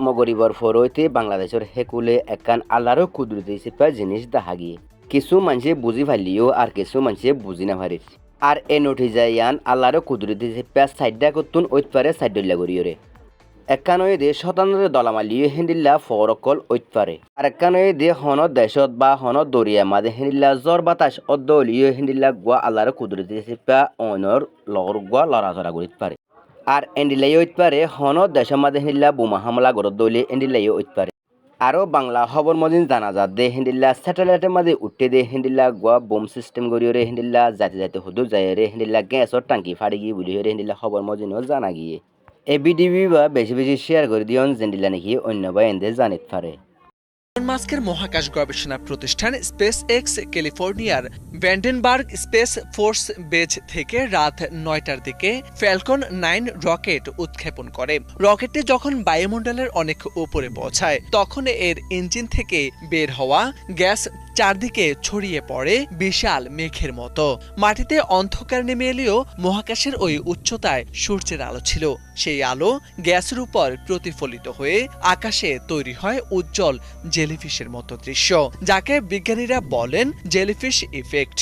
মগরিবর ফরইতে বাংলাদেশের হেকুলে একান আল্লাহর কুদরতি সিপা জিনিস দেখা গিয়ে কিছু মানুষে বুঝি পারলিও আর কিছু মানুষে বুঝি না পারে আর এ নঠি যায় ইয়ান আল্লাহর কুদরতি সিপা সাইডা করতুন ওইতপারে সাইডল্লা করিয়রে একানয়ে দে শতানরে দলামালিয়ে হেন্দিল্লা ফরকল ওইতপারে আর একানয়ে দে হন দেশত বা হন দরিয়া মাঝে হেন্দিল্লা জ্বর বাতাস অদ্দলিয়ে হেন্দিল্লা গুয়া আল্লাহর কুদরতি সিপা অনর লগর গুয়া লড়াচড়া করিতে পারে আর এন্ডিলাই হইতে পারে হন দেশের মাঝে হেন্দিল্লা বোমা হামলা গরত দৌলে এন্ডিলাই হইতে পারে আরও বাংলা খবর মদিন জানা যা দে হেন্দিল্লা স্যাটেলাইটের মাঝে উঠতে দে হেন্দিল্লা গুয়া বোম সিস্টেম করিয়ে রে হেন্দিল্লা যাতে যাতে হুদু যায় রে হেন্দিল্লা গ্যাসর টাঙ্কি ফাড়ি গিয়ে বুলি রে হেন্দিল্লা খবর মদিনও জানা গিয়ে এবিডিবি বা বেশি বেশি শেয়ার করে দিয়ন জেন্ডিল্লা নাকি অন্য বা এন্দে জানিতে পারে। ইলন মাস্কের মহাকাশ গবেষণা প্রতিষ্ঠান স্পেস এক্স ক্যালিফোর্নিয়ার ভ্যান্ডেনবার্গ স্পেস ফোর্স বেজ থেকে রাত ৯টার দিকে ফ্যালকন ৯ রকেট উৎক্ষেপণ করে। রকেটটি যখন বায়ুমণ্ডলের অনেক উপরে পৌঁছায় তখন এর ইঞ্জিন থেকে বের হওয়া গ্যাস চারদিকে ছড়িয়ে পড়ে বিশাল মেঘের মতো। মাটিতে অন্ধকার নেমে এলেও মহাকাশের ওই উচ্চতায় সূর্যের আলো ছিল। সেই আলো গ্যাসের উপর প্রতিফলিত হয়ে আকাশে তৈরি হয় উজ্জ্বল জেলিফিশের মতো দৃশ্য, যাকে বিজ্ঞানীরা বলেন জেলিফিশ ইফেক্ট।